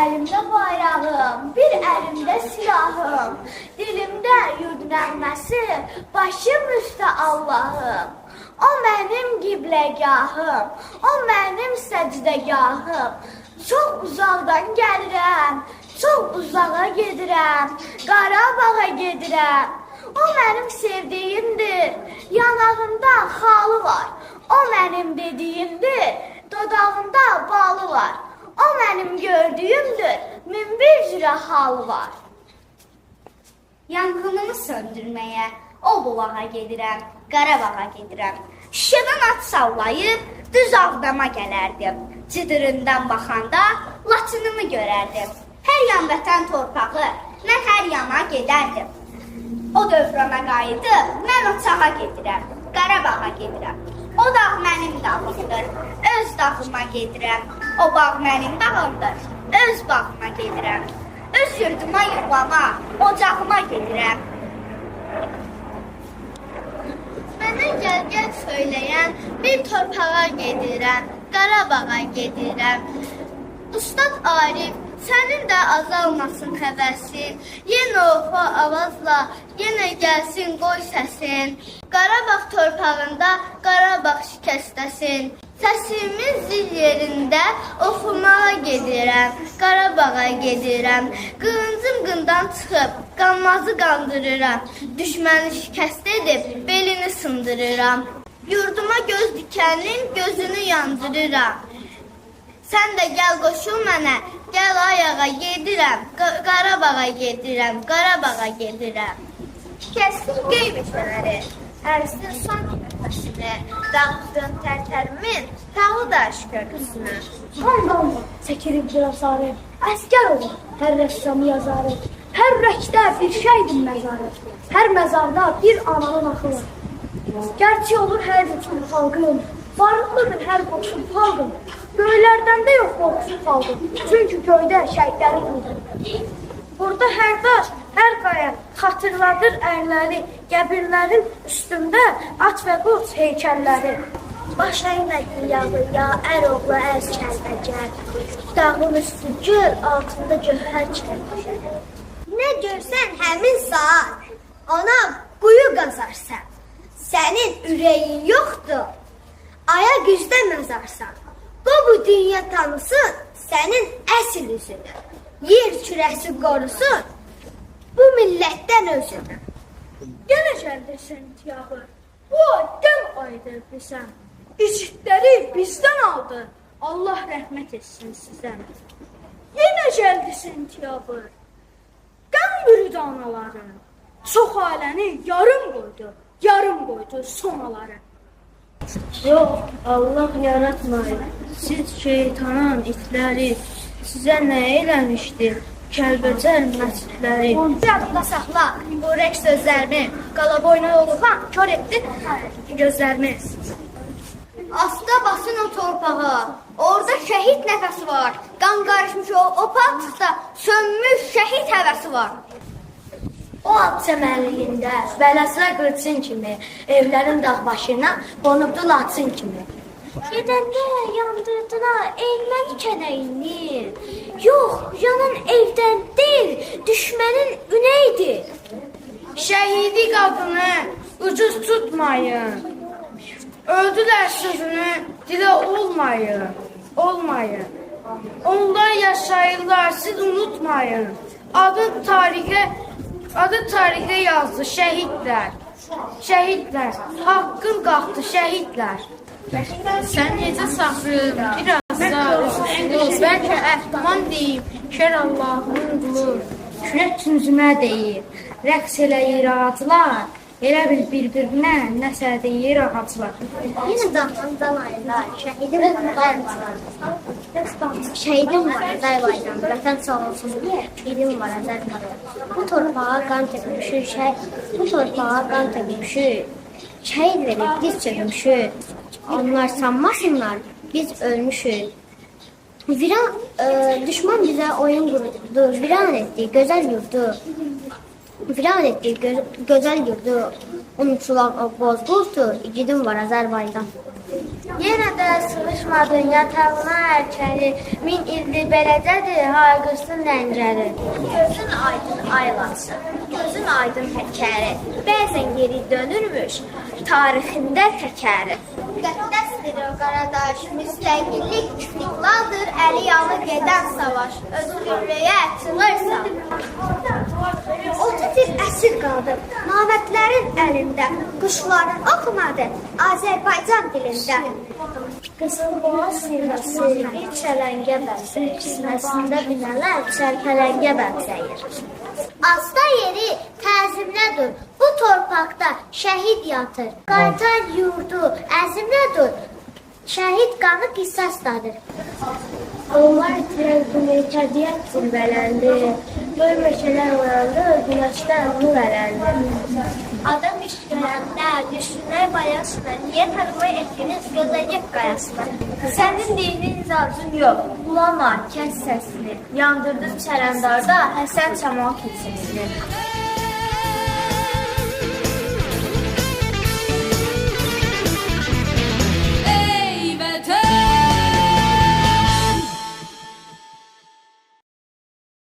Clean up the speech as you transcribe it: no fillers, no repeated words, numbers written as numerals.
əlimdə bayrağım, bir əlimdə silahım, dilimdə yurd nəğməsi, başım üstə Allahım. O mənim qibləgahım, o mənim səcdəgahım. Çox uzaqdan gəlirəm, çox uzağa gedirəm, Qarabağa gedirəm. O mənim sevdiyimdir, yanağında xalı var. O mənim dediyimdir, dodağında balı var. O mənim gördüyümdür, min bir cürə halı var. Yanğınımı söndürməyə o bulağa gedirəm, Qarabağa gedirəm. Şüşədən at sallayıb düz Ağdama gələrdim. Cidırından baxanda Laçınımı görərdim. Hər yan vətən torpağı, mən hər yana gedərdim. O dövrana qayıdıb, mən o çağa gedirəm, Qarabağa gedirəm. O dağ mənim dağımdır, öz dağıma gedirəm. O bağ mənim bağımdır, öz bağıma gedirəm. Öz yurduma, yuvama, ocağıma gedirəm. Mənə gəl söyləyən bir torpağa gedirəm, Qarabağa gedirəm. Ustad Arif, sənin də azalmasın həvəsin, yenə oxu avazla, yenə gəlsin qoy səsin. Qarabağ torpağında Qarabağ şikəstəsin. Səsimin zil yerində oxumağa gedirəm, Qarabağa gedirəm. Qılıncım qından çıxıb, qanmazı qandırıram. Düşməni şikəst edib, belini sındırıram. Yurduma göz dikənin gözünü yandırıram. Sən də gəl qoşul mənə, gəl ayağa gedirəm, Qarabağa gedirəm, Qarabağa gedirəm. Kəssin qeyb-etmələri, ərsin sanki nəfəsini, dağıtdın tərtərimin, tağı daş körpüsünə. Qandan çəkilib cəsarət, əskər olur, hər rəssam yazarət. Hər rəkdə bir şeydir məzarət, hər məzarda bir ananın axılı. Gerçi olur hər bütün xalqın, varlıqlıdır hər qoşun xalqın. Göylərdən də yox qorxusu xalqın, çünki göydə şəhidlərin quldur. Burada hər daş, hər qaya xatırladır ərləri, qəbirlərin üstündə at və qoç heykəlləri. Baş əymədi yağıya, ər oğlu əz kəlbəcər. Dağın üstü göl, altında gövhər kəlbəcər. Nə görsən həmin saat, ona quyu qazarsan. Sənin ürəyin yoxdur, ayaq üzdə məzarsan. Bu dünya tanısın sənin əsl üzünü. Yer kürəsi qorusun bu millətdən özünü. Yenə gəldirsən tiyağı, bu adəm aydır bizə. İşitləri bizdən aldı, Allah rəhmət etsin sizə. Yenə gəldirsən tiyağı, qəm bürüdü anaları. Çox aləni yarım qoydu sonaları. Yox, Allah yaratmayıb. Siz şeytanın itləri, sizə nə eləmişdir? Kəlbəcər məscidləri. Yadında saxla, bu rəqs sözlərimi, qala boyuna yoluxan kör etdi gözlərimi. Asta basın o torpağa, orada şəhid nəfəsi var. Qan qarışmış o palçıqda sönmüş şəhid həvəsi var. O ad çəmənliyində bələsə qırçın kimi, evlərin dağ başına qonubdu laçın kimi. Gedəndə yandırdılar erməni kənəyini. Yox, yanan evdən deyil, düşmənin ünəydi. Şəhidi qadını ucuz tutmayın. Öldülər sözünü dilə olmayın. Onlar yaşayırlar, siz unutmayın. Adı tarixə yazdı şəhidlər. Haqqın qalxdı şəhidlər. Sən necə saxrın, biraz da üzülür, bəlkə əhman deyib, şər Allahın qulur, kürək tüncümə deyir, rəqs eləyir ağaclar, elə bil bir-birinə nəsə deyir ağaclar. Yenə dağdan ayırlar, şəhidim var, şəhidim var, Azərbaycan, vətən sağ olsun, şəhidim var, Azərbaycan. Bu torpağa qan tökmüşük, şəhid verib diz çökmüşük. Onlar sanmasınlar, biz ölmüşük. Düşman bizə oyun qurdu, viran etdi gözəl yurdu. Unutulaq o bozqurdu, igidim var Azərbaycan. Yenə də sığışmadın yatağına erkəli, min ildir beləcədir, hayqırsın ləngəli. Gözün aydın aylatsın, gözün aydın həkəri, bəzən geri dönürmüş, tarixində təkəri. Müqəddəsdir o qaradaş, müstəqillik istiqlaldır, əli yalı gedən savaş, özgürlüyə açılırsan. 30 il əsir qaldım, navətlərin əlində, quşların oxumadı, Azərbaycan dilində. Qızılboğaz sirvəsi bir çələngə bənzəyir, sinəsində binələr çərpələngə bənzəyir. Asta yeri təzimlə dur, bu torpaqda şəhid yatır. Qaytar yurdu, əzimlə dur, şəhid qanı qisasdadır. Onlar itirən qümeytədiyyət zirvələndi, göy meşələr oyandı, günəşdən nur ələndi. Adam işgələndə, düşünər bayasına, niyə tərqoy etdiniz gözəcək qayasına? Sənin dinin zacın yox, bulama, kəs səsini, yandırdıq çərəndarda Həsən Çamal kilsəsini.